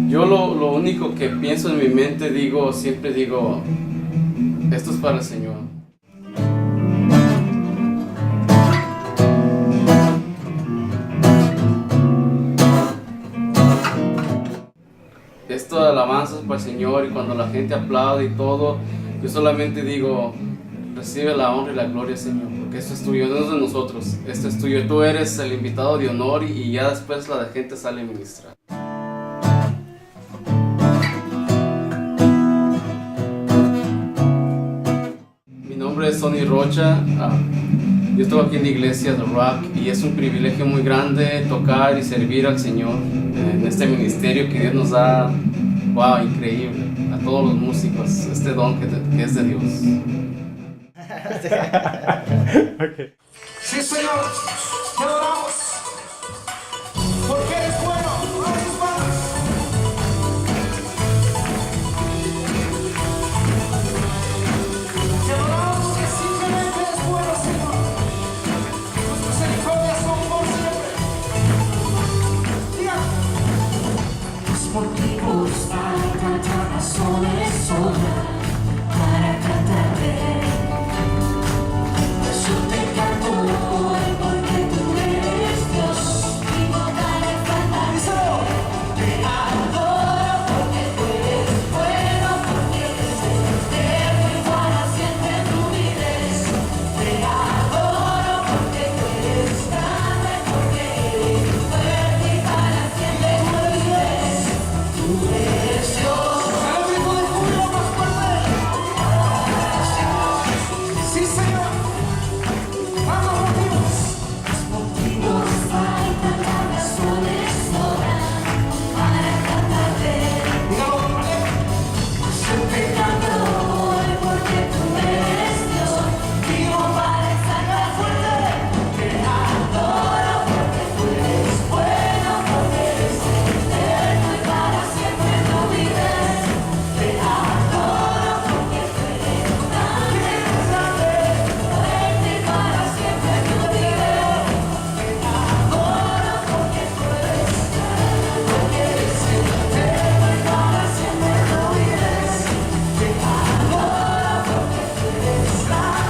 Yo lo único que pienso en mi mente, siempre digo, esto es para el Señor. Esto de alabanzas para el Señor, y cuando la gente aplaude y todo, yo solamente digo, recibe la honra y la gloria, Señor, porque esto es tuyo, no es de nosotros, esto es tuyo. Tú eres el invitado de honor y ya después la gente sale a ministrar. Mi nombre es Sonny Rocha. Yo estoy aquí en la iglesia de Rock y es un privilegio muy grande tocar y servir al Señor en este ministerio que Dios nos da. Wow, increíble. A todos los músicos, este don que es de Dios. Okay. Sí, Señor, te adoramos, porque eres bueno. Abre tus manos. Te adoramos porque simplemente eres bueno, Señor. Tus misericordias son por siempre. Diga. Los motivos para cantar razones sobran para cantarte. Yo te canto hoy porque tú eres Dios. Vivo para cantarte. Te adoro porque tú eres bueno, porque eres eterno y para siempre tú vives. Te adoro porque tú eres grande, porque eres fuerte y para siempre tú vives. Tú eres Dios. Al ritmo del júbilo más fuerte. Sí, Señor. Vamos, motivos. Motivos para cantar razones sobran para cantarte. Dígalo, ¿vale? Yo te canto hoy porque tú eres Dios. Vivo para exaltar fuerte. Te adoro porque tú eres bueno, porque eres eterno y para siempre tú vives. Te adoro porque tú eres grande, fuerte y para siempre tú vives. Te adoro porque tú eres grande, porque eres eterno y para siempre tú vives. Te adoro porque tú eres grande, fuerte y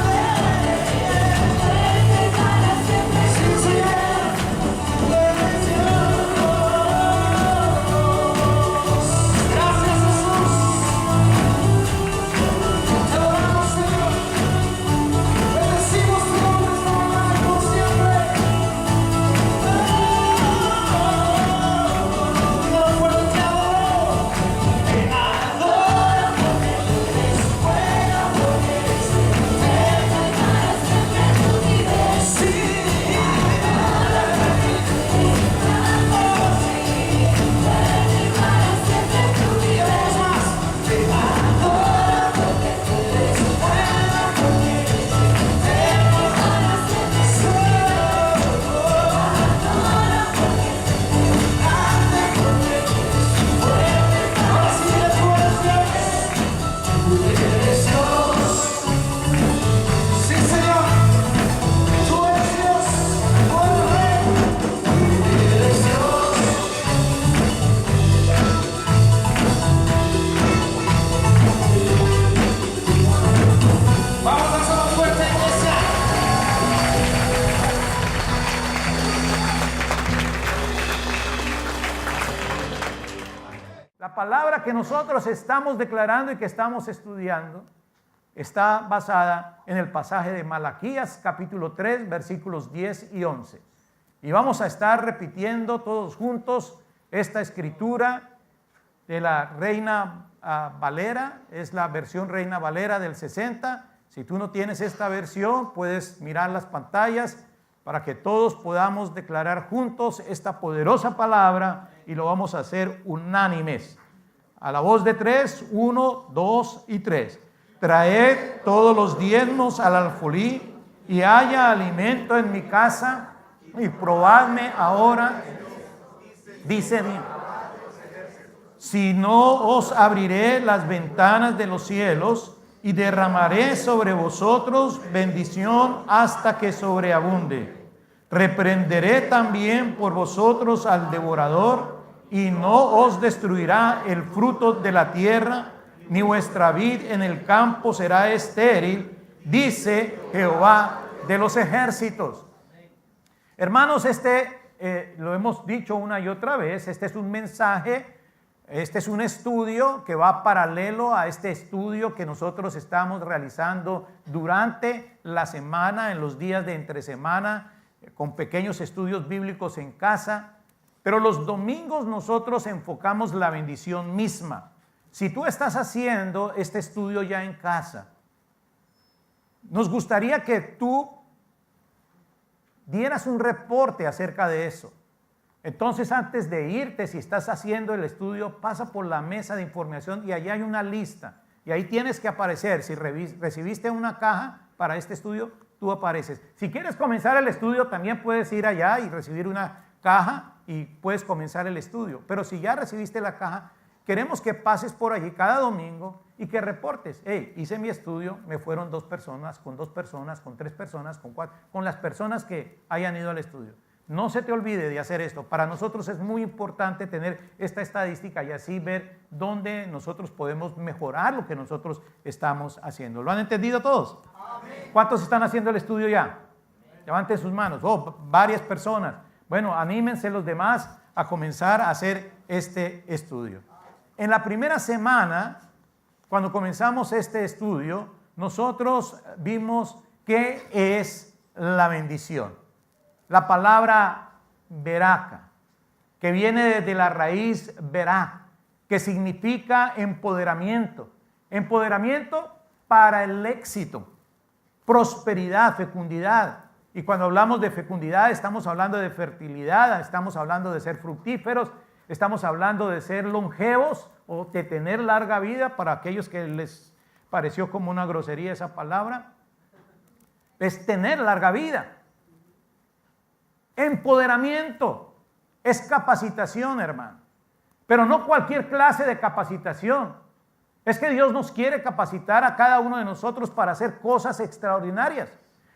para siempre tú vives. Gracias, Jesús. Te adoramos, Señor. Bendecimos tu nombre esta mañana y por siempre. Dígalo fuerte, te adoro. Te adoro porque tú eres bueno, porque eres eterno y para siempre tú vives. Sí. Te adoro porque tú eres grande, fuerte y para siempre tú vives. Te adoro porque tú eres bueno, porque eres eterno y para siempre tú vives. Te adoro porque tú eres grande, porque eres fuerte y para Ahora sí, siempre tú eres Dios. tú eres Dios. Sí, Señor. Tú eres Dios. Tú eres Rey. Eres Dios. Vamos a hacerlo fuerte, iglesia. La palabra que nosotros estamos declarando y que estamos estudiando está basada en el pasaje de Malaquías capítulo 3 versículos 10 y 11. Y vamos a estar repitiendo todos juntos esta escritura de la Reina Valera, es la versión Reina Valera del 60. Si tú no tienes esta versión, puedes mirar las pantallas para que todos podamos declarar juntos esta poderosa palabra y lo vamos a hacer unánimes. A la voz de 3, 1, 2 y 3. Traed todos los diezmos al alfolí y haya alimento en mi casa y probadme ahora, dice Dios. Si no, os abriré las ventanas de los cielos y derramaré sobre vosotros bendición hasta que sobreabunde. Reprenderé también por vosotros al devorador y no os destruirá el fruto de la tierra, ni vuestra vid en el campo será estéril, dice Jehová de los ejércitos. Hermanos, lo hemos dicho una y otra vez, este es un mensaje, este es un estudio que va paralelo a este estudio que nosotros estamos realizando durante la semana, en los días de entre semana, con pequeños estudios bíblicos en casa. Pero los domingos nosotros enfocamos la bendición misma. Si tú estás haciendo este estudio ya en casa, nos gustaría que tú dieras un reporte acerca de eso. Entonces, antes de irte, si estás haciendo el estudio, pasa por la mesa de información y allá hay una lista. Y ahí tienes que aparecer. Si recibiste una caja para este estudio, tú apareces. Si quieres comenzar el estudio, también puedes ir allá y recibir una caja y puedes comenzar el estudio. Pero si ya recibiste la caja, queremos que pases por allí cada domingo y que reportes. Hey, hice mi estudio, me fueron 2 personas, con 2 personas, con 3 personas, con 4, con las personas que hayan ido al estudio. No se te olvide de hacer esto. Para nosotros es muy importante tener esta estadística y así ver dónde nosotros podemos mejorar lo que nosotros estamos haciendo. ¿Lo han entendido todos? Amén. ¿Cuántos están haciendo el estudio ya? Levanten sus manos. Oh, varias personas. Bueno, anímense los demás a comenzar a hacer este estudio. En la primera semana, cuando comenzamos este estudio, nosotros vimos qué es la bendición. La palabra beraka, que viene de la raíz berak, que significa empoderamiento. Empoderamiento para el éxito, prosperidad, fecundidad. Y cuando hablamos de fecundidad, estamos hablando de fertilidad, estamos hablando de ser fructíferos, estamos hablando de ser longevos o de tener larga vida. Para aquellos que les pareció como una grosería esa palabra, es tener larga vida. Empoderamiento es capacitación, hermano, pero no cualquier clase de capacitación. Es que Dios nos quiere capacitar a cada uno de nosotros para hacer cosas extraordinarias.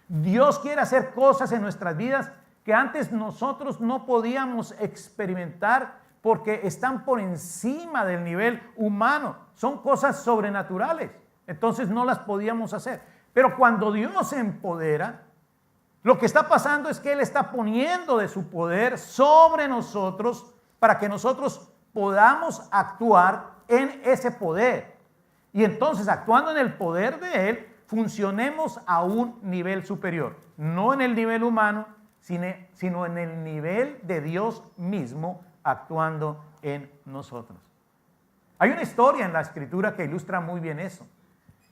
Dios quiere hacer cosas en nuestras vidas que antes nosotros no podíamos experimentar porque están por encima del nivel humano. Son cosas sobrenaturales, entonces no las podíamos hacer. Pero cuando Dios se empodera, lo que está pasando es que Él está poniendo de su poder sobre nosotros para que nosotros podamos actuar en ese poder. Y entonces, actuando en el poder de Él, funcionemos a un nivel superior. No en el nivel humano, sino en el nivel de Dios mismo actuando en nosotros. Hay una historia en la Escritura que ilustra muy bien eso.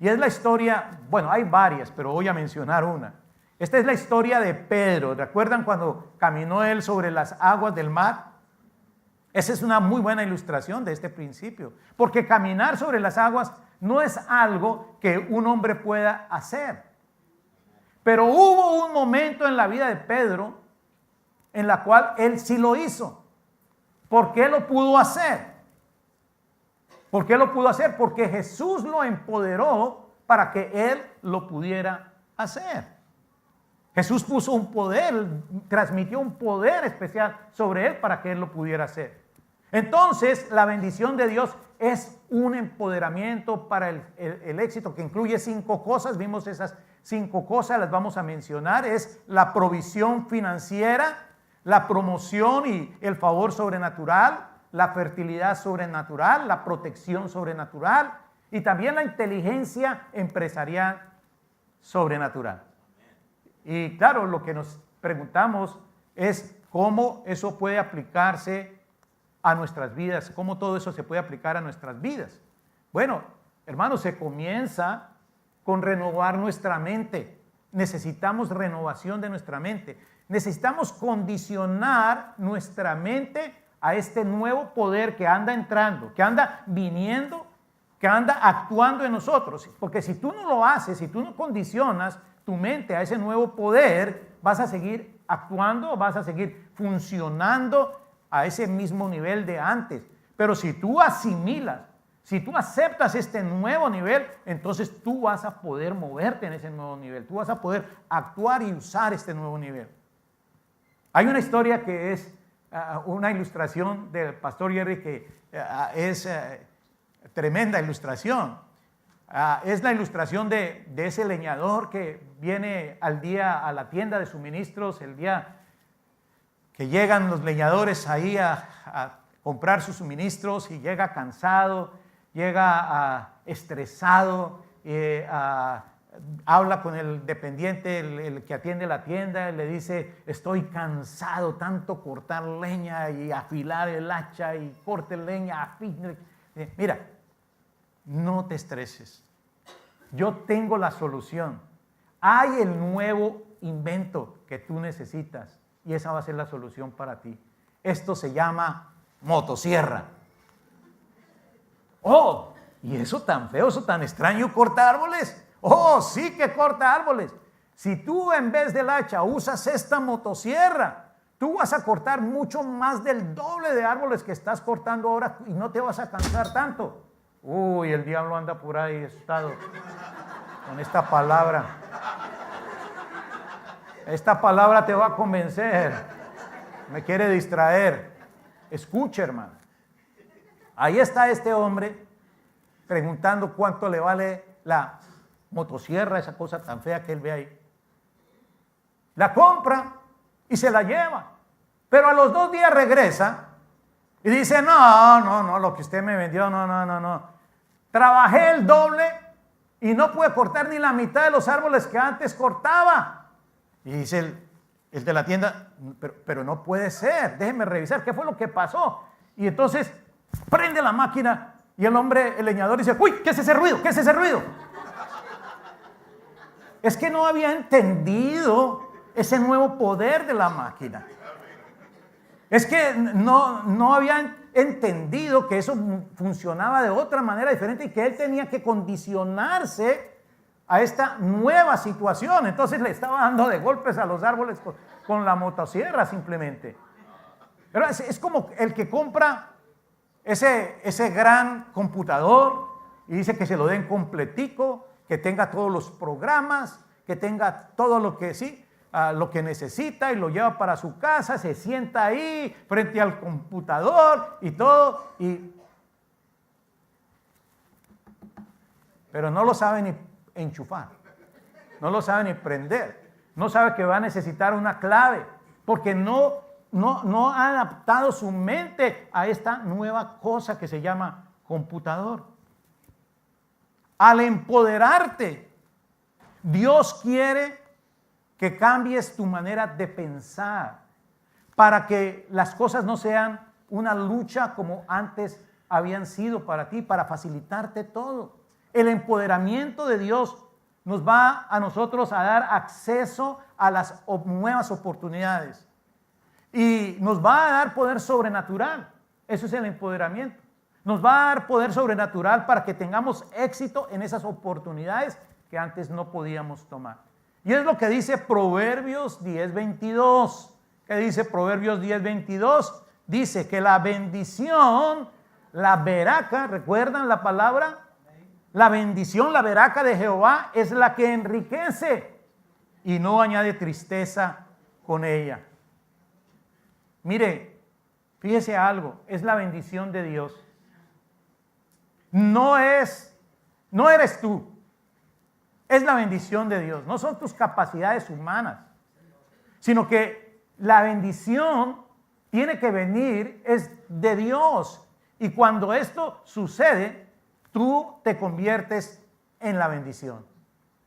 Y es la historia, bueno, hay varias, pero voy a mencionar una. Esta es la historia de Pedro. ¿Recuerdan cuando caminó él sobre las aguas del mar? Esa es una muy buena ilustración de este principio. Porque caminar sobre las aguas no es algo que un hombre pueda hacer. Pero hubo un momento en la vida de Pedro en la cual él sí lo hizo. ¿Por qué lo pudo hacer? ¿Por qué lo pudo hacer? Porque Jesús lo empoderó para que él lo pudiera hacer. Jesús puso un poder, transmitió un poder especial sobre él para que él lo pudiera hacer. Entonces, la bendición de Dios es un empoderamiento para el éxito que incluye 5 cosas. Vimos esas 5 cosas, las vamos a mencionar. Es la provisión financiera, la promoción y el favor sobrenatural, la fertilidad sobrenatural, la protección sobrenatural y también la inteligencia empresarial sobrenatural. Y claro, lo que nos preguntamos es cómo eso puede aplicarse a nuestras vidas, cómo todo eso se puede aplicar a nuestras vidas. Bueno, hermanos, se comienza con renovar nuestra mente. Necesitamos renovación de nuestra mente. Necesitamos condicionar nuestra mente a este nuevo poder que anda entrando, que anda viniendo, que anda actuando en nosotros. Porque si tú no lo haces, si tú no condicionas tu mente a ese nuevo poder, vas a seguir actuando, vas a seguir funcionando a ese mismo nivel de antes. Pero si tú asimilas, si tú aceptas este nuevo nivel, entonces tú vas a poder moverte en ese nuevo nivel, tú vas a poder actuar y usar este nuevo nivel. Hay una historia que es una ilustración del pastor Jerry que es tremenda ilustración. Es la ilustración de ese leñador que viene al día a la tienda de suministros, el día que llegan los leñadores ahí a comprar sus suministros y llega cansado, llega estresado, habla con el dependiente, el que atiende la tienda, y le dice: estoy cansado tanto cortar leña y afilar el hacha y corte leña, afile. Mira, no te estreses, yo tengo la solución. Hay el nuevo invento que tú necesitas y esa va a ser la solución para ti. Esto se llama motosierra. Oh, y eso tan feo, eso tan extraño, corta árboles. Oh, sí que corta árboles. Si tú en vez del hacha usas esta motosierra, tú vas a cortar mucho más del doble de árboles que estás cortando ahora y no te vas a cansar tanto. Uy, el diablo anda por ahí asustado con esta palabra. Esta palabra te va a convencer. Me quiere distraer. Escucha, hermano. Ahí está este hombre preguntando cuánto le vale la motosierra, esa cosa tan fea que él ve ahí. La compra y se la lleva. Pero a los 2 días regresa y dice: no, lo que usted me vendió, no. Trabajé el doble y no pude cortar ni la mitad de los árboles que antes cortaba. Y dice el de la tienda: pero no puede ser, déjeme revisar qué fue lo que pasó. Y entonces prende la máquina y el hombre, el leñador, dice: uy, ¿qué es ese ruido? ¿Qué es ese ruido? Es que no había entendido ese nuevo poder de la máquina. Es que no había entendido que eso funcionaba de otra manera diferente y que él tenía que condicionarse a esta nueva situación. Entonces le estaba dando de golpes a los árboles con la motosierra simplemente. Pero es como el que compra ese gran computador y dice que se lo den completico, que tenga todos los programas, que tenga todo lo que lo que necesita y lo lleva para su casa, se sienta ahí frente al computador y todo, pero no lo sabe ni enchufar, no lo sabe ni prender, no sabe que va a necesitar una clave, porque no ha adaptado su mente a esta nueva cosa que se llama computador. Al empoderarte, Dios quiere que cambies tu manera de pensar para que las cosas no sean una lucha como antes habían sido para ti, para facilitarte todo. El empoderamiento de Dios nos va a nosotros a dar acceso a las nuevas oportunidades y nos va a dar poder sobrenatural. Eso es el empoderamiento. Nos va a dar poder sobrenatural para que tengamos éxito en esas oportunidades que antes no podíamos tomar. Y es lo que dice Proverbios 10:22. ¿Qué dice Proverbios 10:22? Dice que la bendición, la veraca, ¿recuerdan la palabra? La bendición, la veraca de Jehová es la que enriquece y no añade tristeza con ella. Mire, fíjese algo, es la bendición de Dios. No eres tú, es la bendición de Dios, no son tus capacidades humanas, sino que la bendición tiene que venir, es de Dios. Y cuando esto sucede, tú te conviertes en la bendición.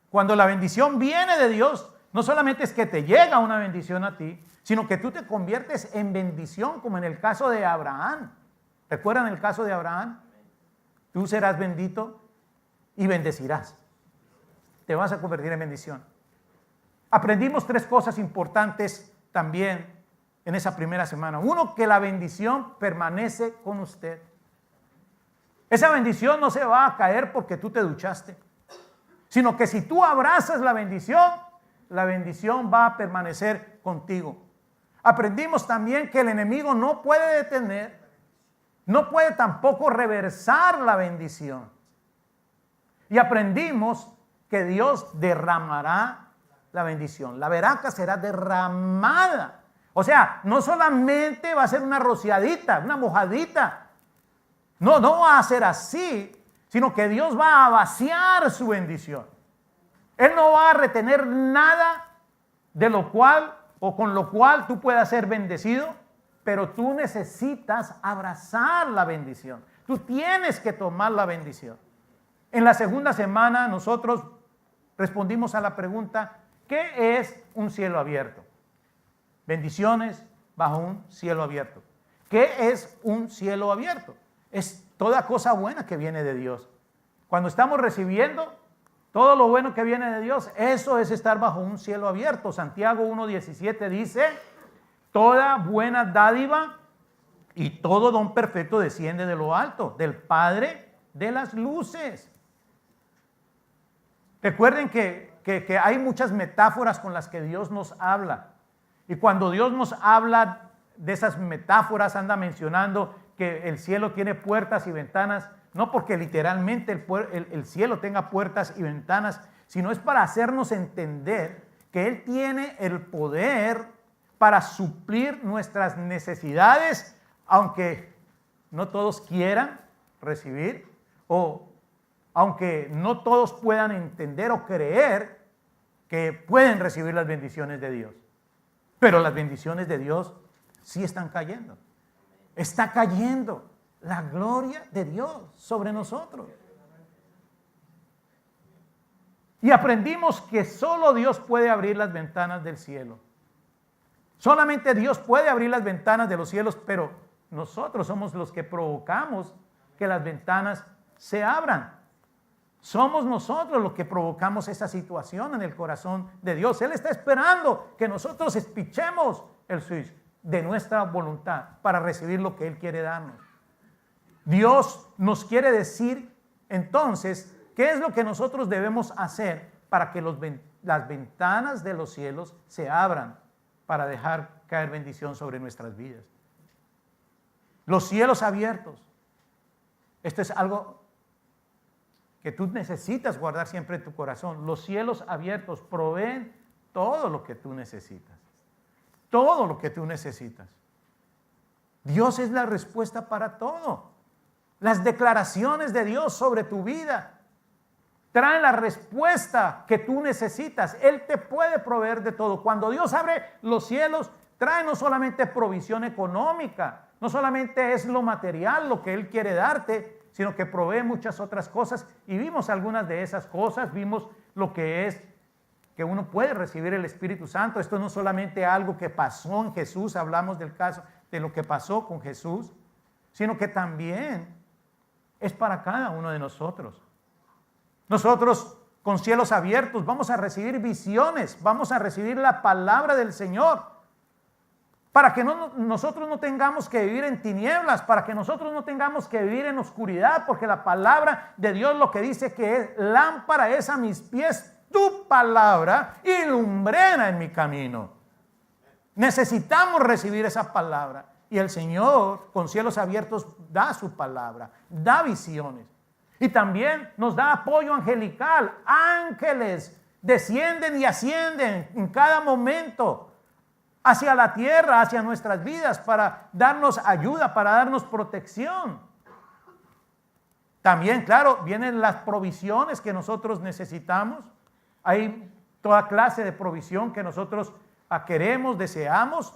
Cuando la bendición viene de Dios, no solamente es que te llega una bendición a ti, sino que tú te conviertes en bendición, como en el caso de Abraham. ¿Recuerdan el caso de Abraham? Tú serás bendito y bendecirás. Te vas a convertir en bendición. Aprendimos 3 cosas importantes también en esa primera semana. Uno, que la bendición permanece con usted. Esa bendición no se va a caer porque tú te duchaste, sino que si tú abrazas la bendición va a permanecer contigo. Aprendimos también que el enemigo no puede detener, no puede tampoco reversar la bendición. Y aprendimos que Dios derramará la bendición. La veraca será derramada O sea, no solamente va a ser una rociadita, una mojadita. No va a ser así, sino que Dios va a vaciar su bendición. Él no va a retener nada de lo cual o con lo cual tú puedas ser bendecido, pero tú necesitas abrazar la bendición. Tú tienes que tomar la bendición. En la segunda semana nosotros respondimos a la pregunta, ¿qué es un cielo abierto? Bendiciones bajo un cielo abierto. ¿Qué es un cielo abierto? Es toda cosa buena que viene de Dios. Cuando estamos recibiendo todo lo bueno que viene de Dios, eso es estar bajo un cielo abierto. Santiago 1:17 dice, toda buena dádiva y todo don perfecto desciende de lo alto, del Padre de las luces. Recuerden que hay muchas metáforas con las que Dios nos habla. Y cuando Dios nos habla de esas metáforas, anda mencionando que el cielo tiene puertas y ventanas, no porque literalmente el cielo tenga puertas y ventanas, sino es para hacernos entender que Él tiene el poder para suplir nuestras necesidades, aunque no todos quieran recibir o aunque no todos puedan entender o creer que pueden recibir las bendiciones de Dios. Pero las bendiciones de Dios sí están cayendo. Está cayendo la gloria de Dios sobre nosotros. Y aprendimos que solo Dios puede abrir las ventanas del cielo. Solamente Dios puede abrir las ventanas de los cielos, pero nosotros somos los que provocamos que las ventanas se abran. Somos nosotros los que provocamos esa situación en el corazón de Dios. Él está esperando que nosotros espichemos el switch de nuestra voluntad para recibir lo que Él quiere darnos. Dios nos quiere decir entonces qué es lo que nosotros debemos hacer para que las ventanas de los cielos se abran para dejar caer bendición sobre nuestras vidas. Los cielos abiertos. Esto es algo que tú necesitas guardar siempre en tu corazón. Los cielos abiertos proveen todo lo que tú necesitas. Todo lo que tú necesitas. Dios es la respuesta para todo. Las declaraciones de Dios sobre tu vida traen la respuesta que tú necesitas. Él te puede proveer de todo. Cuando Dios abre los cielos, trae no solamente provisión económica, no solamente es lo material lo que Él quiere darte, sino que provee muchas otras cosas. Y vimos algunas de esas cosas, vimos lo que es que uno puede recibir el Espíritu Santo. Esto no es solamente algo que pasó en Jesús, hablamos del caso de lo que pasó con Jesús, sino que también es para cada uno de nosotros. Nosotros con cielos abiertos vamos a recibir visiones, vamos a recibir la palabra del Señor, para que nosotros no tengamos que vivir en tinieblas, para que nosotros no tengamos que vivir en oscuridad, porque la palabra de Dios lo que dice que es lámpara es a mis pies tu palabra y lumbrera en mi camino. Necesitamos recibir esa palabra y el Señor con cielos abiertos da su palabra, da visiones y también nos da apoyo angelical. Ángeles descienden y ascienden en cada momento hacia la tierra, hacia nuestras vidas, para darnos ayuda, para darnos protección. También, claro, vienen las provisiones que nosotros necesitamos. Hay toda clase de provisión que nosotros queremos, deseamos.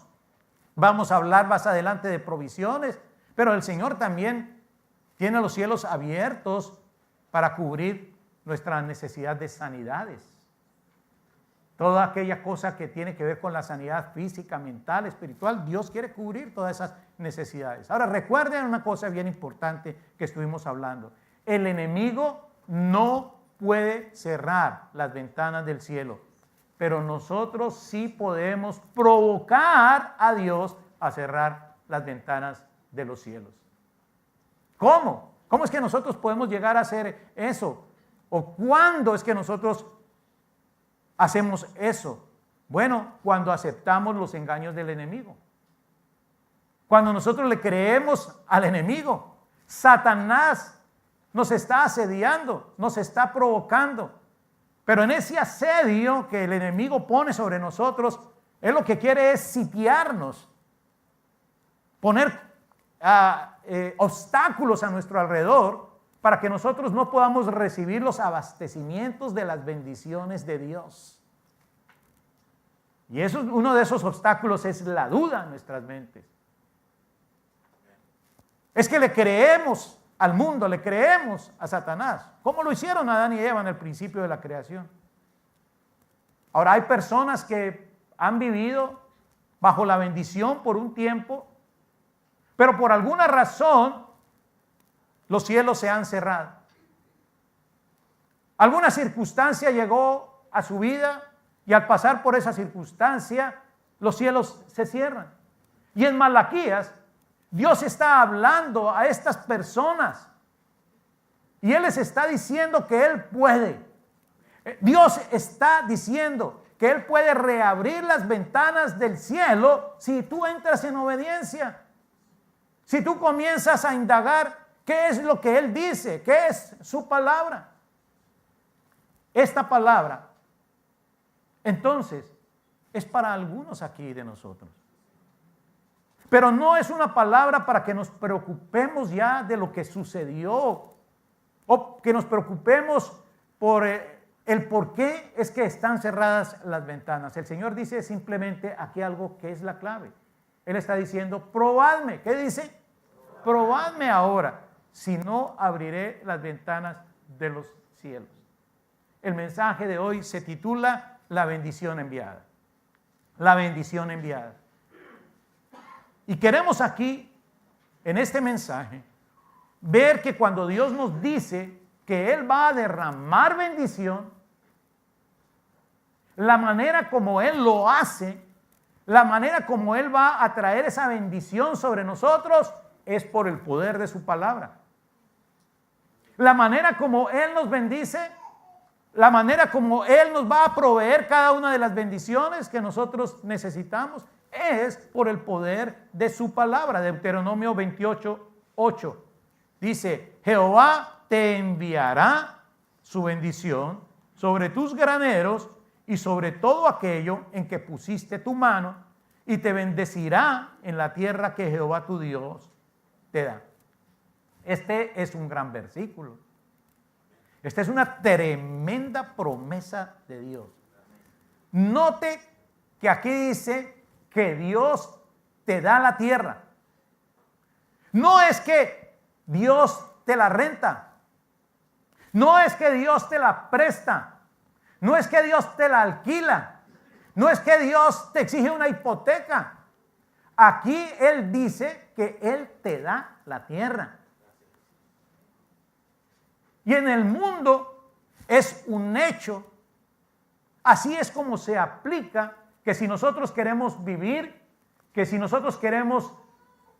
Vamos a hablar más adelante de provisiones, pero el Señor también tiene los cielos abiertos para cubrir nuestra necesidad de sanidades. Toda aquella cosa que tiene que ver con la sanidad física, mental, espiritual, Dios quiere cubrir todas esas necesidades. Ahora recuerden una cosa bien importante que estuvimos hablando. El enemigo no puede cerrar las ventanas del cielo, pero nosotros sí podemos provocar a Dios a cerrar las ventanas de los cielos. ¿Cómo? ¿Cómo es que nosotros podemos llegar a hacer eso? ¿O cuándo es que nosotros hacemos eso? Bueno, cuando aceptamos los engaños del enemigo. Cuando nosotros le creemos al enemigo. Satanás nos está asediando, nos está provocando. Pero en ese asedio que el enemigo pone sobre nosotros, Él lo que quiere es sitiarnos, poner obstáculos a nuestro alrededor para que nosotros no podamos recibir los abastecimientos de las bendiciones de Dios. Y eso, uno de esos obstáculos es la duda en nuestras mentes. Es que le creemos al mundo, le creemos a Satanás, como lo hicieron Adán y Eva en el principio de la creación. Ahora hay personas que han vivido bajo la bendición por un tiempo, pero por alguna razón los cielos se han cerrado. Alguna circunstancia llegó a su vida y al pasar por esa circunstancia los cielos se cierran. Y en Malaquías Dios está hablando a estas personas y Él les está diciendo que Él puede. Dios está diciendo que Él puede reabrir las ventanas del cielo si tú entras en obediencia. Si tú comienzas a indagar qué es lo que Él dice, qué es su palabra. Esta palabra, entonces, es para algunos aquí de nosotros. Pero no es una palabra para que nos preocupemos ya de lo que sucedió o que nos preocupemos por el por qué es que están cerradas las ventanas. El Señor dice simplemente aquí algo que es la clave. Él está diciendo, probadme. ¿Qué dice? Probadme ahora, si no abriré las ventanas de los cielos. El mensaje de hoy se titula La bendición enviada. La bendición enviada. Y queremos aquí, en este mensaje, ver que cuando Dios nos dice que Él va a derramar bendición, la manera como Él lo hace, la manera como Él va a traer esa bendición sobre nosotros es por el poder de su palabra. La manera como Él nos bendice, la manera como Él nos va a proveer cada una de las bendiciones que nosotros necesitamos es por el poder de su palabra. Deuteronomio 28:8 dice, Jehová te enviará su bendición sobre tus graneros y sobre todo aquello en que pusiste tu mano, y te bendecirá en la tierra que Jehová tu Dios te da. Este es un gran versículo. Esta es una tremenda promesa de Dios. Note que aquí dice que Dios te da la tierra. No es que Dios te la renta. No es que Dios te la presta. No es que Dios te la alquila. No es que Dios te exige una hipoteca. Aquí Él dice que Él te da la tierra. Y en el mundo es un hecho. Así es como se aplica que si nosotros queremos vivir, que si nosotros queremos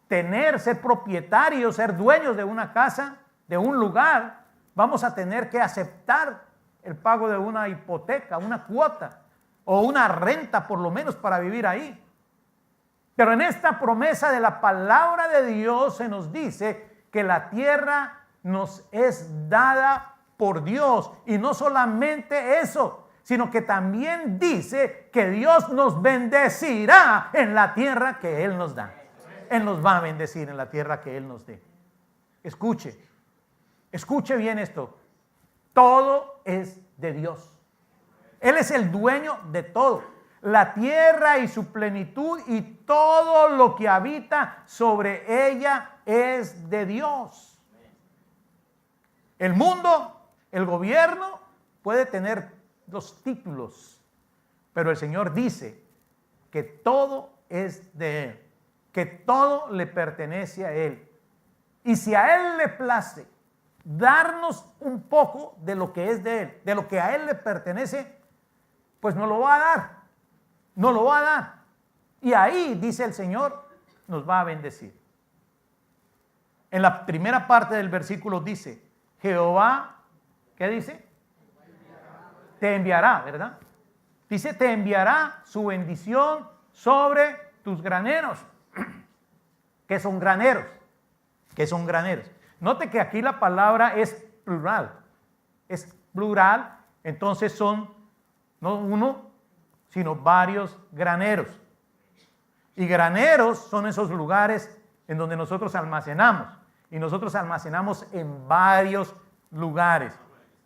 tener, ser propietarios, ser dueños de una casa, de un lugar, vamos a tener que aceptar el pago de una hipoteca, una cuota o una renta por lo menos para vivir ahí. Pero en esta promesa de la palabra de Dios se nos dice que la tierra nos es dada por Dios. Y no solamente eso, sino que también dice que Dios nos bendecirá en la tierra que Él nos da. Él nos va a bendecir en la tierra que Él nos dé. Escuche bien esto. Todo es de Dios. Él es el dueño de todo. La tierra y su plenitud y todo lo que habita sobre ella es de Dios. El mundo, el gobierno puede tener los títulos, pero el Señor dice que todo es de Él, que todo le pertenece a Él. Y si a Él le place darnos un poco de lo que es de Él, de lo que a Él le pertenece, pues nos lo va a dar, nos lo va a dar. Y ahí, dice el Señor, nos va a bendecir. En la primera parte del versículo dice, Jehová, ¿qué dice? Te enviará, ¿verdad? Dice, te enviará su bendición sobre tus graneros. ¿Qué son graneros? ¿Qué son graneros? Note que aquí la palabra es plural. Es plural, entonces son no uno, sino varios graneros. Y graneros son esos lugares en donde nosotros almacenamos. Y nosotros almacenamos en varios lugares.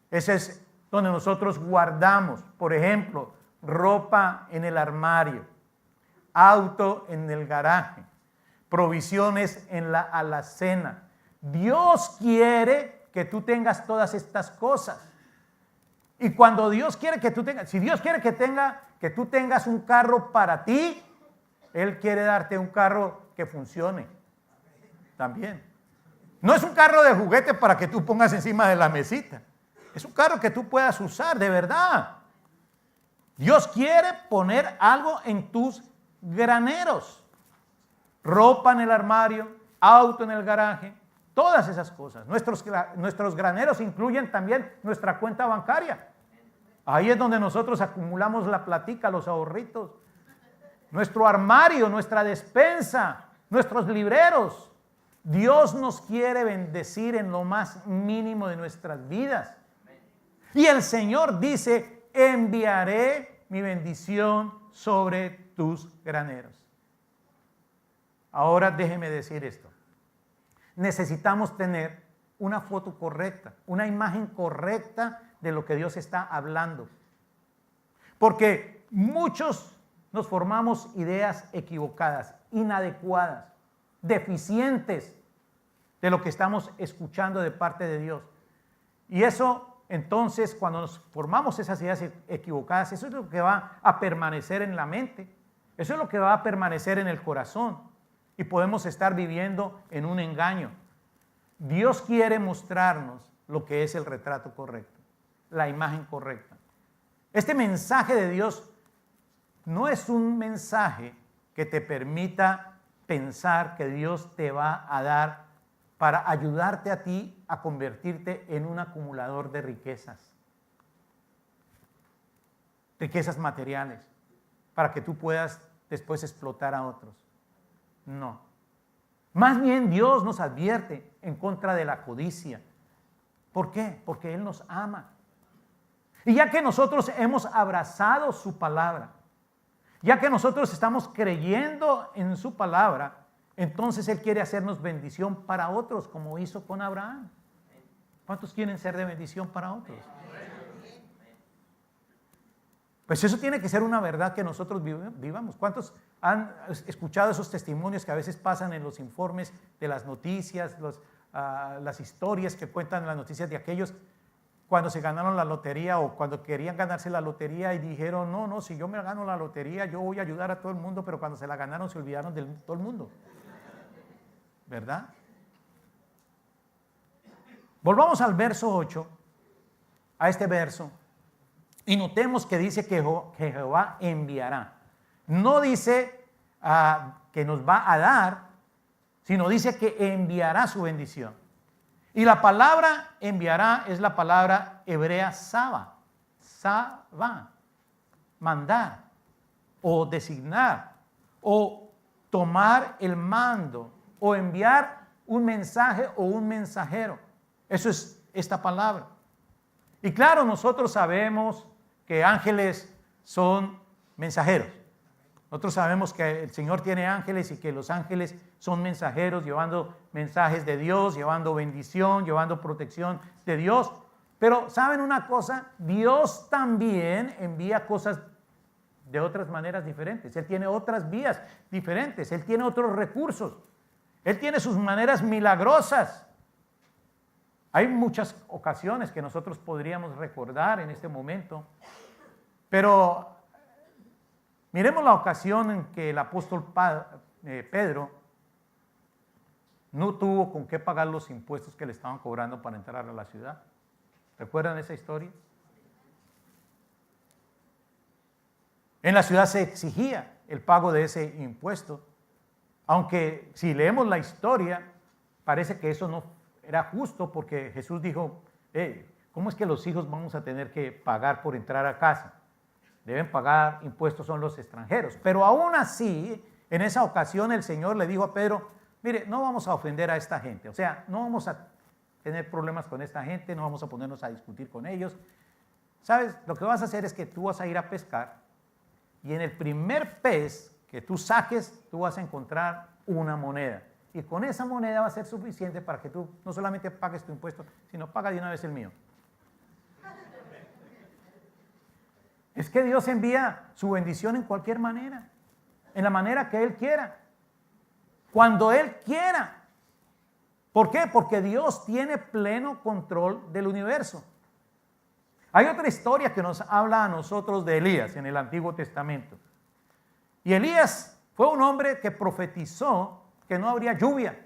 Ese es donde nosotros guardamos, por ejemplo, ropa en el armario, auto en el garaje, provisiones en la alacena. Dios quiere que tú tengas todas estas cosas. Y cuando Dios quiere que tú tengas, si Dios quiere que tú tengas un carro para ti, Él quiere darte un carro que funcione también. No es un carro de juguete para que tú pongas encima de la mesita. Es un carro que tú puedas usar de verdad. Dios quiere poner algo en tus graneros. Ropa en el armario, auto en el garaje, todas esas cosas. Nuestros graneros incluyen también nuestra cuenta bancaria. Ahí es donde nosotros acumulamos la platica, los ahorritos. Nuestro armario, nuestra despensa, nuestros libreros. Dios nos quiere bendecir en lo más mínimo de nuestras vidas. Y el Señor dice, enviaré mi bendición sobre tus graneros. Ahora déjeme decir esto. Necesitamos tener una foto correcta, una imagen correcta de lo que Dios está hablando. Porque muchos nos formamos ideas equivocadas, inadecuadas, deficientes de lo que estamos escuchando de parte de Dios. Y eso, entonces, cuando nos formamos esas ideas equivocadas, eso es lo que va a permanecer en la mente, eso es lo que va a permanecer en el corazón, y podemos estar viviendo en un engaño. Dios quiere mostrarnos lo que es el retrato correcto, la imagen correcta. Este mensaje de Dios no es un mensaje que te permita pensar que Dios te va a dar para ayudarte a ti a convertirte en un acumulador de riquezas. Riquezas materiales, para que tú puedas después explotar a otros. No. Más bien Dios nos advierte en contra de la codicia. ¿Por qué? Porque Él nos ama. Y ya que nosotros hemos abrazado su palabra, ya que nosotros estamos creyendo en su palabra, entonces Él quiere hacernos bendición para otros, como hizo con Abraham. ¿Cuántos quieren ser de bendición para otros? Pues eso tiene que ser una verdad que nosotros vivamos. ¿Cuántos han escuchado esos testimonios que a veces pasan en los informes de las noticias, las historias que cuentan las noticias de aquellos cuando se ganaron la lotería o cuando querían ganarse la lotería y dijeron, no, si yo me gano la lotería yo voy a ayudar a todo el mundo, pero cuando se la ganaron se olvidaron de todo el mundo? ¿Verdad? Volvamos al verso 8, a este verso, y notemos que dice que Jehová enviará. No dice que nos va a dar, sino dice que enviará su bendición. Y la palabra enviará es la palabra hebrea saba, mandar, o designar, o tomar el mando, o enviar un mensaje o un mensajero. Eso es esta palabra. Y claro, nosotros sabemos que ángeles son mensajeros. Nosotros sabemos que el Señor tiene ángeles y que los ángeles son mensajeros llevando mensajes de Dios, llevando bendición, llevando protección de Dios. Pero ¿saben una cosa? Dios también envía cosas de otras maneras diferentes. Él tiene otras vías diferentes. Él tiene otros recursos. Él tiene sus maneras milagrosas. Hay muchas ocasiones que nosotros podríamos recordar en este momento, pero miremos la ocasión en que el apóstol Pedro no tuvo con qué pagar los impuestos que le estaban cobrando para entrar a la ciudad. ¿Recuerdan esa historia? En la ciudad se exigía el pago de ese impuesto, aunque si leemos la historia parece que eso no era justo, porque Jesús dijo, ¿cómo es que los hijos vamos a tener que pagar por entrar a casa? Deben pagar impuestos son los extranjeros. Pero aún así, en esa ocasión el Señor le dijo a Pedro, mire, no vamos a ofender a esta gente, o sea, no vamos a tener problemas con esta gente, no vamos a ponernos a discutir con ellos. ¿Sabes? Lo que vas a hacer es que tú vas a ir a pescar y en el primer pez que tú saques, tú vas a encontrar una moneda. Y con esa moneda va a ser suficiente para que tú no solamente pagues tu impuesto, sino paga de una vez el mío. Es que Dios envía su bendición en cualquier manera, en la manera que Él quiera, cuando Él quiera. ¿Por qué? Porque Dios tiene pleno control del universo. Hay otra historia que nos habla a nosotros de Elías en el Antiguo Testamento. Y Elías fue un hombre que profetizó que no habría lluvia.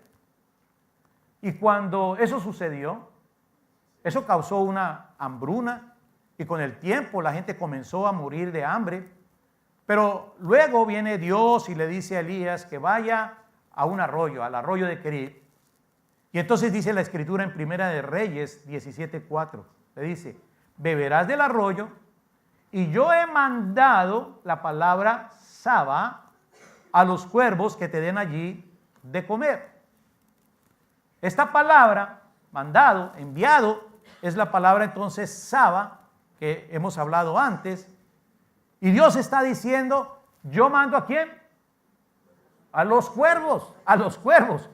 Y cuando eso sucedió, eso causó una hambruna y con el tiempo la gente comenzó a morir de hambre. Pero luego viene Dios y le dice a Elías que vaya a un arroyo, al arroyo de Querit. Y entonces dice la Escritura en Primera de Reyes 17:4, le dice: beberás del arroyo y yo he mandado la palabra Saba a los cuervos que te den allí de comer. Esta palabra, mandado, enviado, es la palabra entonces Saba, que hemos hablado antes. Y Dios está diciendo: yo mando ¿a quién? A los cuervos, a los cuervos.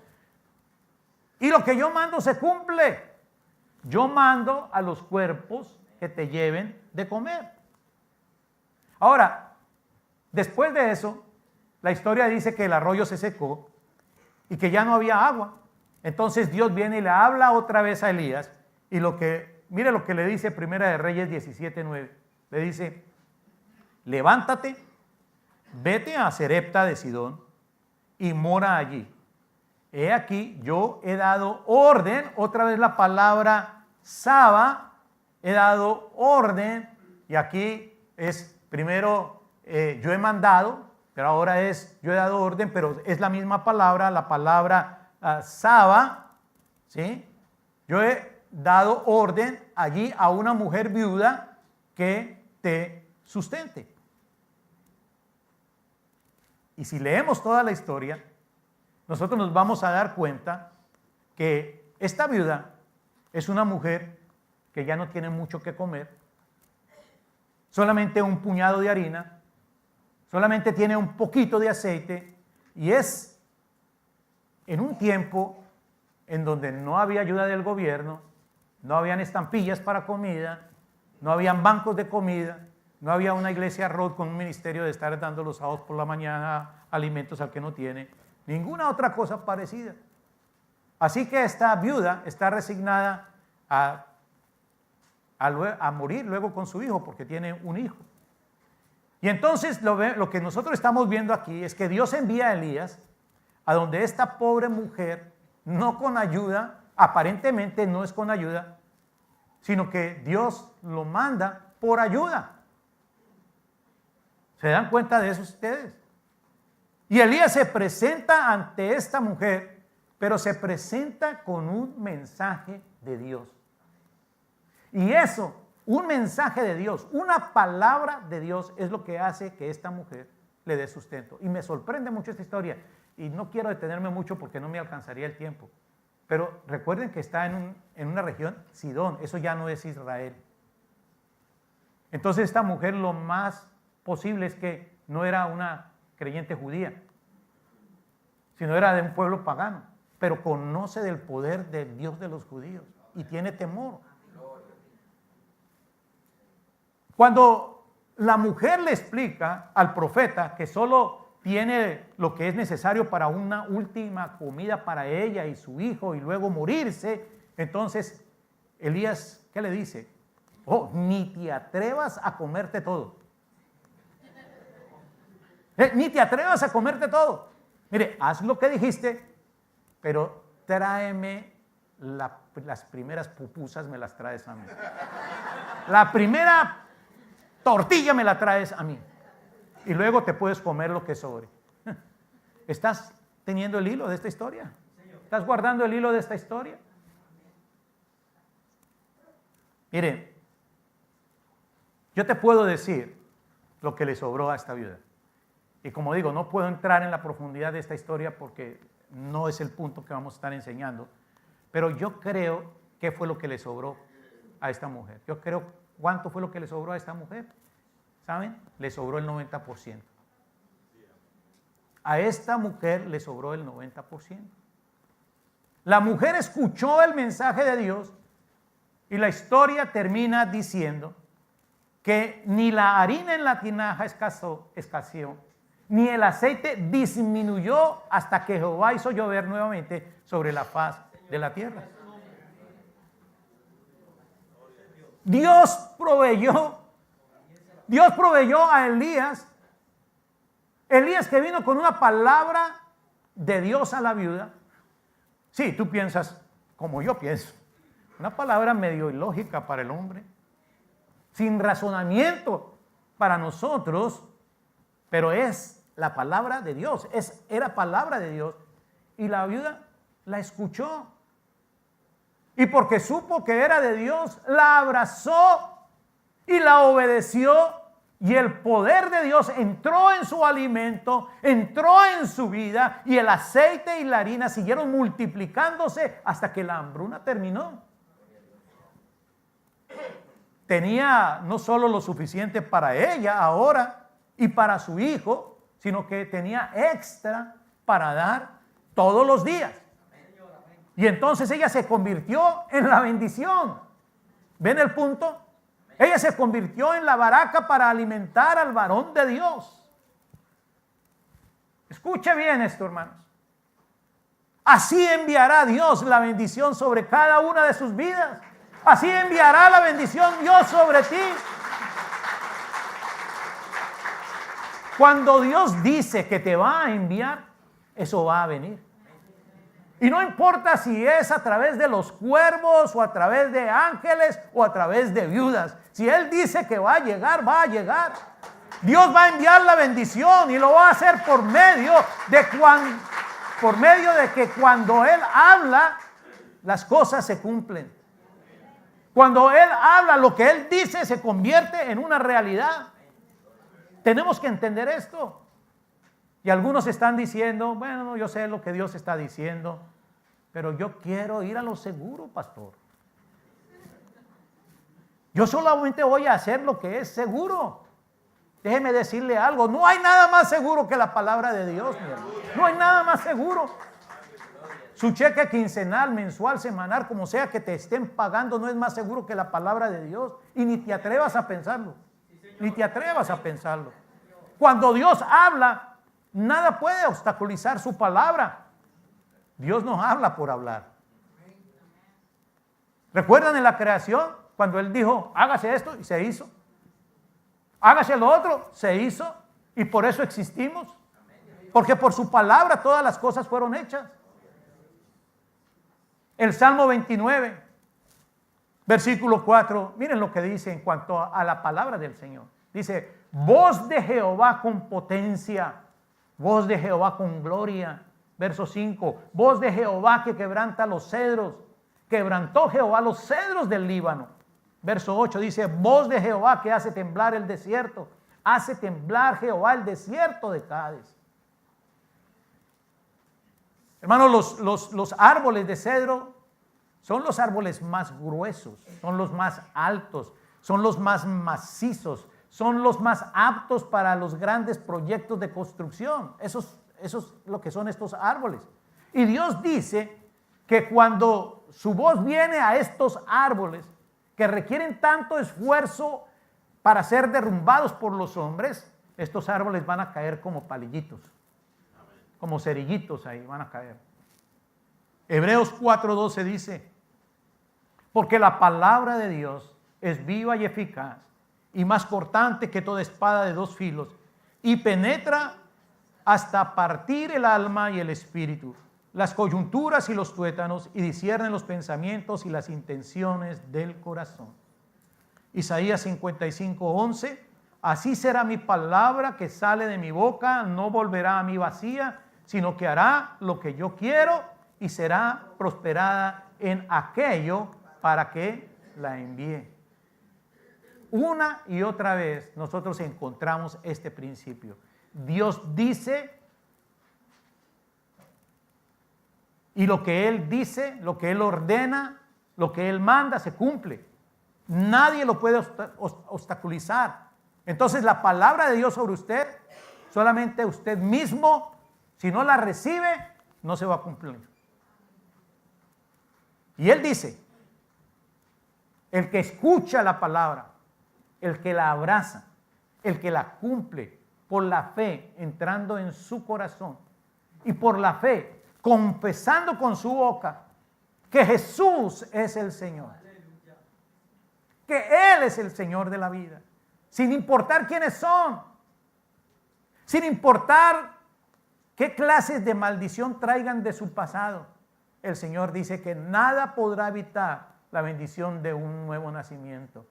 Y lo que yo mando se cumple. Yo mando a los cuervos que te lleven de comer. Ahora, después de eso, la historia dice que el arroyo se secó y que ya no había agua. Entonces Dios viene y le habla otra vez a Elías y mire lo que le dice Primera de Reyes 17:9. Le dice: levántate, vete a Sarepta de Sidón y mora allí. He aquí, yo he dado orden, otra vez la palabra Saba, he dado orden, y aquí es primero yo he mandado, pero ahora es yo he dado orden, pero es la misma palabra, la palabra Saba, ¿sí? Yo he dado orden allí a una mujer viuda que te sustente. Y si leemos toda la historia, nosotros nos vamos a dar cuenta que esta viuda es una mujer que ya no tiene mucho que comer, solamente un puñado de harina, solamente tiene un poquito de aceite, y es en un tiempo en donde no había ayuda del gobierno, no habían estampillas para comida, no habían bancos de comida, no había una iglesia Roth con un ministerio de estar dando los sábados por la mañana alimentos al que no tiene, ninguna otra cosa parecida. Así que esta viuda está resignada a morir luego con su hijo, porque tiene un hijo. Y entonces lo que nosotros estamos viendo aquí es que Dios envía a Elías a donde esta pobre mujer, no con ayuda, aparentemente no es con ayuda, sino que Dios lo manda por ayuda. ¿Se dan cuenta de eso ustedes? Y Elías se presenta ante esta mujer, pero se presenta con un mensaje de Dios. Y eso, un mensaje de Dios, una palabra de Dios, es lo que hace que esta mujer le dé sustento. Y me sorprende mucho esta historia. Y no quiero detenerme mucho porque no me alcanzaría el tiempo. Pero recuerden que está en una región, Sidón, eso ya no es Israel. Entonces esta mujer, lo más posible es que no era una creyente judía, sino era de un pueblo pagano, pero conoce del poder del Dios de los judíos y tiene temor. Cuando la mujer le explica al profeta que solo tiene lo que es necesario para una última comida para ella y su hijo y luego morirse, entonces Elías, ¿qué le dice? Oh, ni te atrevas a comerte todo. Ni te atrevas a comerte todo. Mire, haz lo que dijiste, pero tráeme las primeras pupusas, me las traes a mí. La primera tortilla me la traes a mí. Y luego te puedes comer lo que sobre. ¿Estás teniendo el hilo de esta historia? ¿Estás guardando el hilo de esta historia? Mire, yo te puedo decir lo que le sobró a esta viuda. Y como digo, no puedo entrar en la profundidad de esta historia porque no es el punto que vamos a estar enseñando. Pero yo creo que fue lo que le sobró a esta mujer. Yo creo cuánto fue lo que le sobró a esta mujer. ¿saben? Le sobró el 90%. A esta mujer le sobró el 90%. La mujer escuchó el mensaje de Dios y la historia termina diciendo que ni la harina en la tinaja escaseó, ni el aceite disminuyó hasta que Jehová hizo llover nuevamente sobre la faz de la tierra. Dios proveyó a Elías que vino con una palabra de Dios a la viuda. Sí, tú piensas como yo pienso, una palabra medio ilógica para el hombre, sin razonamiento para nosotros, pero es la palabra de Dios, era palabra de Dios, y la viuda la escuchó, y porque supo que era de Dios, la abrazó y la obedeció, y el poder de Dios entró en su alimento, entró en su vida, y el aceite y la harina siguieron multiplicándose hasta que la hambruna terminó. Tenía no solo lo suficiente para ella ahora y para su hijo, sino que tenía extra para dar todos los días. Y entonces ella se convirtió en la bendición. ¿Ven el punto? Ella se convirtió en la baraca para alimentar al varón de Dios. Escuche bien esto, hermanos. Así enviará Dios la bendición sobre cada una de sus vidas. Así enviará la bendición Dios sobre ti. Cuando Dios dice que te va a enviar, eso va a venir. Y no importa si es a través de los cuervos o a través de ángeles o a través de viudas. Si Él dice que va a llegar, va a llegar. Dios va a enviar la bendición y lo va a hacer por medio de que cuando Él habla, las cosas se cumplen. Cuando Él habla, lo que Él dice se convierte en una realidad. Tenemos que entender esto. Y algunos están diciendo, bueno, yo sé lo que Dios está diciendo, pero yo quiero ir a lo seguro, pastor. Yo solamente voy a hacer lo que es seguro. Déjeme decirle algo, no hay nada más seguro que la palabra de Dios, mi hermano. No hay nada más seguro. Su cheque quincenal, mensual, semanal, como sea que te estén pagando, no es más seguro que la palabra de Dios. Y ni te atrevas a pensarlo. Ni te atrevas a pensarlo. Cuando Dios habla, nada puede obstaculizar su palabra. Dios nos habla por hablar. ¿Recuerdan en la creación? Cuando Él dijo, hágase esto, y se hizo. Hágase lo otro, se hizo. Y por eso existimos. Porque por su palabra todas las cosas fueron hechas. El Salmo 29, versículo 4, miren lo que dice en cuanto a la palabra del Señor. Dice, voz de Jehová con potencia, voz de Jehová con gloria. Verso 5, voz de Jehová que quebranta los cedros, quebrantó Jehová los cedros del Líbano. Verso 8 dice, voz de Jehová que hace temblar el desierto, hace temblar Jehová el desierto de Cádiz. Hermanos, los árboles de cedro son los árboles más gruesos, son los más altos, son los más macizos, son los más aptos para los grandes proyectos de construcción. Eso es lo que son estos árboles. Y Dios dice que cuando su voz viene a estos árboles, que requieren tanto esfuerzo para ser derrumbados por los hombres, estos árboles van a caer como palillitos, como cerillitos ahí van a caer. Hebreos 4:12 dice, porque la palabra de Dios es viva y eficaz y más cortante que toda espada de dos filos y penetra hasta partir el alma y el espíritu, las coyunturas y los tuétanos, y discierne los pensamientos y las intenciones del corazón. Isaías 55:11, así será mi palabra que sale de mi boca, no volverá a mí vacía, sino que hará lo que yo quiero y será prosperada en aquello para que la envíe. Una y otra vez nosotros encontramos este principio. Dios dice, y lo que Él dice, lo que Él ordena, lo que Él manda, se cumple. Nadie lo puede obstaculizar. Entonces la palabra de Dios sobre usted, solamente usted mismo, si no la recibe, no se va a cumplir. Y Él dice, el que escucha la palabra, el que la abraza, el que la cumple por la fe, entrando en su corazón, y por la fe, confesando con su boca que Jesús es el Señor, que Él es el Señor de la vida, sin importar quiénes son, sin importar qué clases de maldición traigan de su pasado. El Señor dice que nada podrá evitar la bendición de un nuevo nacimiento,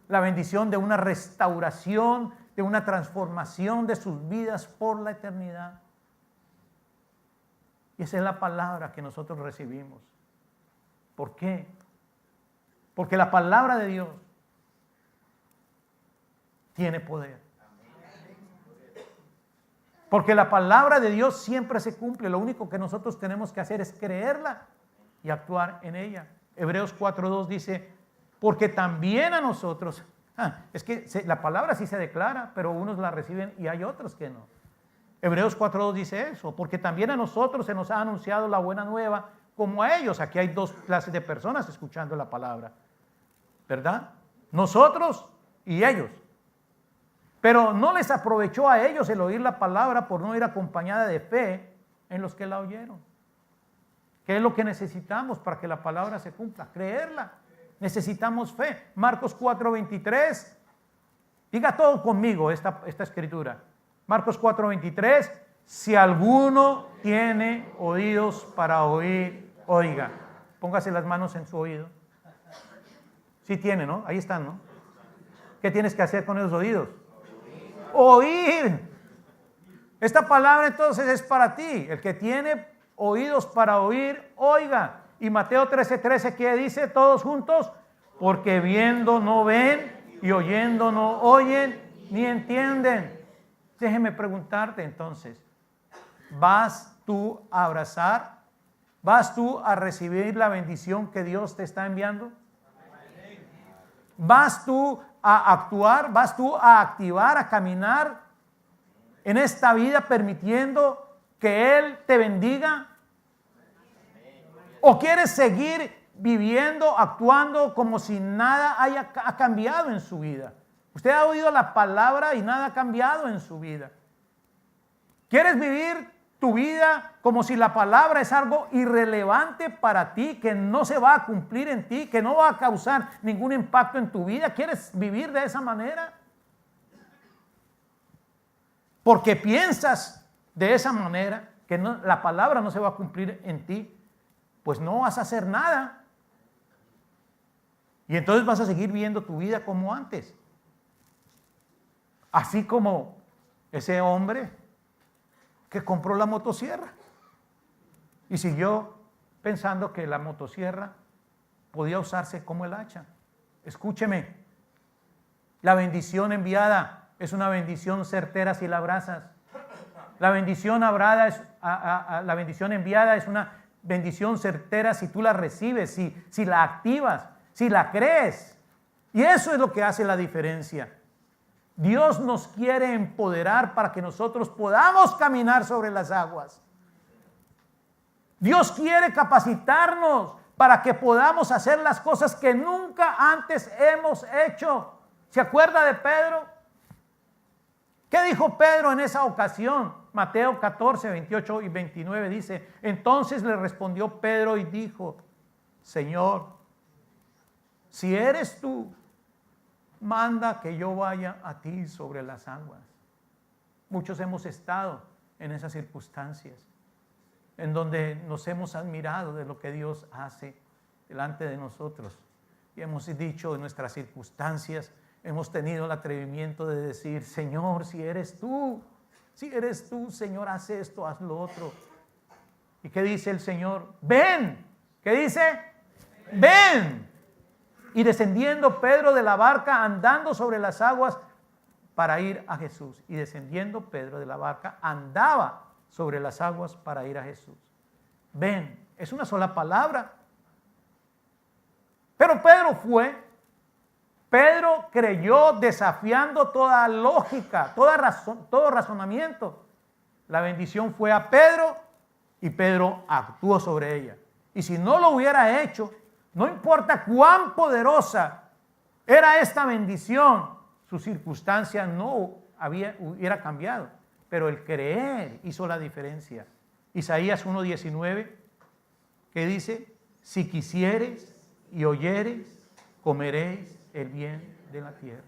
la bendición de una restauración, de una transformación de sus vidas por la eternidad. Y esa es la palabra que nosotros recibimos. ¿Por qué? Porque la palabra de Dios tiene poder. Porque la palabra de Dios siempre se cumple. Lo único que nosotros tenemos que hacer es creerla y actuar en ella. Hebreos 4:2 dice, porque también a nosotros, es que la palabra sí se declara, pero unos la reciben y hay otros que no. Hebreos 4:2 dice eso, porque también a nosotros se nos ha anunciado la buena nueva como a ellos. Aquí hay dos clases de personas escuchando la palabra, ¿verdad? Nosotros y ellos. Pero no les aprovechó a ellos el oír la palabra por no ir acompañada de fe en los que la oyeron. ¿Qué es lo que necesitamos para que la palabra se cumpla? Creerla. Necesitamos fe. Marcos 4:23. Diga todo conmigo esta escritura. Marcos 4:23. Si alguno tiene oídos para oír, oiga. Póngase las manos en su oído. Sí tiene, ¿no? Ahí están, ¿no? ¿Qué tienes que hacer con esos oídos? Oír. Esta palabra entonces es para ti. El que tiene oídos para oír, oiga. Y Mateo 13:13, ¿qué dice? Todos juntos, porque viendo no ven y oyendo no oyen ni entienden. Déjeme preguntarte entonces, ¿vas tú a abrazar? ¿Vas tú a recibir la bendición que Dios te está enviando? ¿Vas tú a actuar? ¿Vas tú a activar, a caminar en esta vida permitiendo que Él te bendiga? ¿O quieres seguir viviendo, actuando como si nada ha cambiado en su vida? Usted ha oído la palabra y nada ha cambiado en su vida. ¿Quieres vivir tu vida como si la palabra es algo irrelevante para ti, que no se va a cumplir en ti, que no va a causar ningún impacto en tu vida? ¿Quieres vivir de esa manera? Porque piensas de esa manera, que la palabra no se va a cumplir en ti, pues no vas a hacer nada. Y entonces vas a seguir viviendo tu vida como antes. Así como ese hombre que compró la motosierra y siguió pensando que la motosierra podía usarse como el hacha. Escúcheme, la bendición enviada es una bendición certera si la abrazas. La bendición la bendición enviada es una bendición certera si tú la recibes, si la activas, si la crees. Y eso es lo que hace la diferencia. Dios nos quiere empoderar para que nosotros podamos caminar sobre las aguas. Dios quiere capacitarnos para que podamos hacer las cosas que nunca antes hemos hecho. ¿Se acuerda de Pedro? ¿Qué dijo Pedro en esa ocasión? Mateo 14, 28 y 29 dice, entonces le respondió Pedro y dijo, Señor, si eres tú, manda que yo vaya a ti sobre las aguas. Muchos hemos estado en esas circunstancias, en donde nos hemos admirado de lo que Dios hace delante de nosotros. Y hemos dicho en nuestras circunstancias, hemos tenido el atrevimiento de decir, Señor, si eres tú, Señor, haz esto, haz lo otro. ¿Y qué dice el Señor? Ven. ¿Qué dice? Ven. Y descendiendo Pedro de la barca, andando sobre las aguas para ir a Jesús. Y descendiendo Pedro de la barca, andaba sobre las aguas para ir a Jesús. Ven, es una sola palabra. Pero Pedro fue Pedro creyó desafiando toda lógica, todo razonamiento. La bendición fue a Pedro y Pedro actuó sobre ella. Y si no lo hubiera hecho, no importa cuán poderosa era esta bendición, su circunstancia no hubiera cambiado. Pero el creer hizo la diferencia. Isaías 1:19, que dice: si quisieres y oyeres, comeréis el bien de la tierra.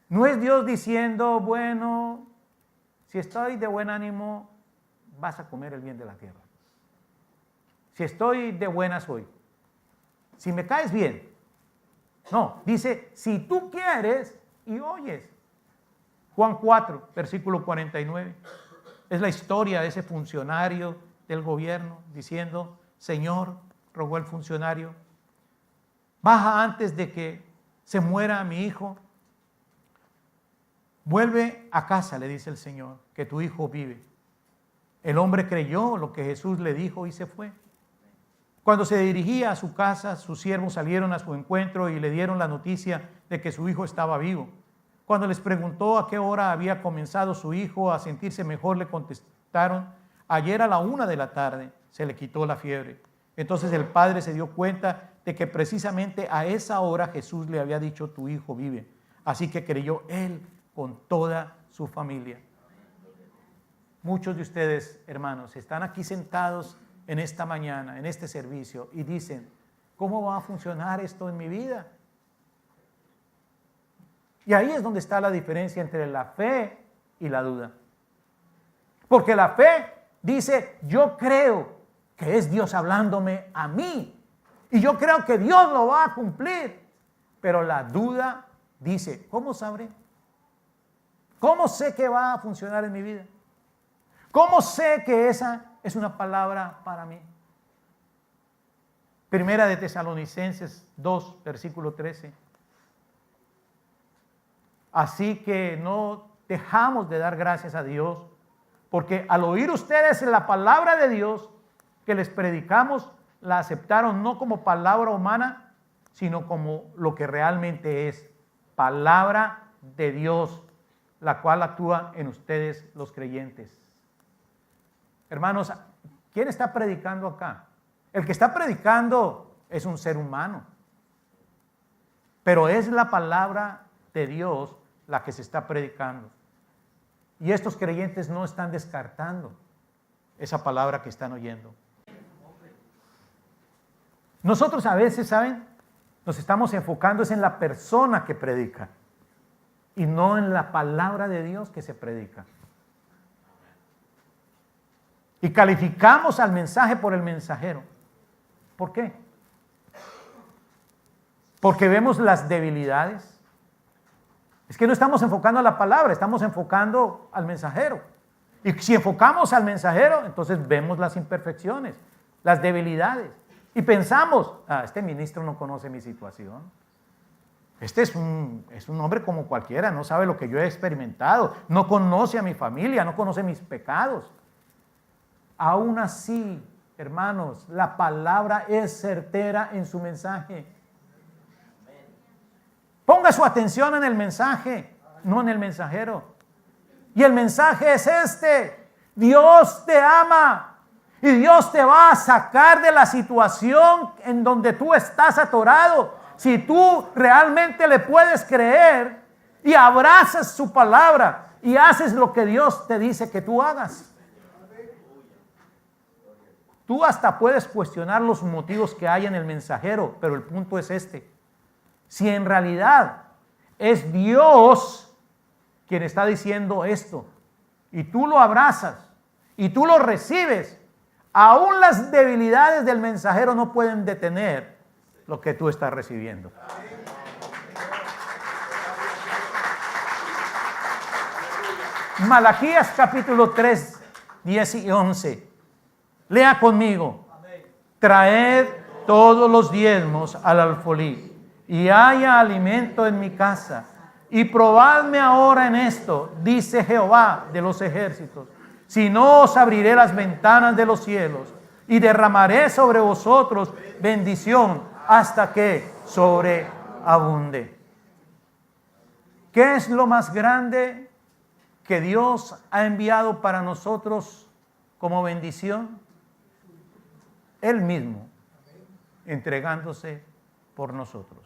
No es Dios diciendo, bueno, si estoy de buen ánimo, vas a comer el bien de la tierra. Si estoy de buenas hoy, si me caes bien. No, dice, si tú quieres y oyes. Juan 4, versículo 49. Es la historia de ese funcionario del gobierno diciendo: Señor, rogó el funcionario, baja antes de que se muera mi hijo. Vuelve a casa, le dice el Señor, que tu hijo vive. El hombre creyó lo que Jesús le dijo y se fue. Cuando se dirigía a su casa, sus siervos salieron a su encuentro y le dieron la noticia de que su hijo estaba vivo. Cuando les preguntó a qué hora había comenzado su hijo a sentirse mejor, le contestaron: ayer a la 1 de la tarde se le quitó la fiebre. Entonces el padre se dio cuenta de que precisamente a esa hora Jesús le había dicho: tu hijo vive. Así que creyó él con toda su familia. Muchos de ustedes, hermanos, están aquí sentados en esta mañana, en este servicio, y dicen: ¿cómo va a funcionar esto en mi vida? Y ahí es donde está la diferencia entre la fe y la duda. Porque la fe dice: yo creo que es Dios hablándome a mí, y yo creo que Dios lo va a cumplir. Pero la duda dice: ¿cómo sabré? ¿Cómo sé que va a funcionar en mi vida? ¿Cómo sé que esa es una palabra para mí? Primera de Tesalonicenses 2, versículo 13. Así que no dejamos de dar gracias a Dios, porque al oír ustedes la palabra de Dios que les predicamos, la aceptaron no como palabra humana, sino como lo que realmente es: palabra de Dios, la cual actúa en ustedes los creyentes. Hermanos, ¿quién está predicando acá? El que está predicando es un ser humano, pero es la palabra de Dios la que se está predicando. Y estos creyentes no están descartando esa palabra que están oyendo. Nosotros a veces, ¿saben?, nos estamos enfocando es en la persona que predica y no en la palabra de Dios que se predica. Y calificamos al mensaje por el mensajero. ¿Por qué? Porque vemos las debilidades. Es que no estamos enfocando a la palabra, estamos enfocando al mensajero. Y si enfocamos al mensajero, entonces vemos las imperfecciones, las debilidades. Y pensamos: este ministro no conoce mi situación. Este es un hombre como cualquiera, no sabe lo que yo he experimentado, no conoce a mi familia, no conoce mis pecados. Aún así, hermanos, la palabra es certera en su mensaje. Ponga su atención en el mensaje, no en el mensajero. Y el mensaje es este: Dios te ama y Dios te va a sacar de la situación en donde tú estás atorado. Si tú realmente le puedes creer y abrazas su palabra y haces lo que Dios te dice que tú hagas. Tú hasta puedes cuestionar los motivos que hay en el mensajero, pero el punto es este: si en realidad es Dios quien está diciendo esto, y tú lo abrazas, y tú lo recibes, aún las debilidades del mensajero no pueden detener lo que tú estás recibiendo. Malaquías capítulo 3, 10 y 11. Lea conmigo: traed todos los diezmos al alfolí, y haya alimento en mi casa, y probadme ahora en esto, dice Jehová de los ejércitos, si no os abriré las ventanas de los cielos, y derramaré sobre vosotros bendición hasta que sobreabunde. ¿Qué es lo más grande que Dios ha enviado para nosotros como bendición? Él mismo, entregándose por nosotros.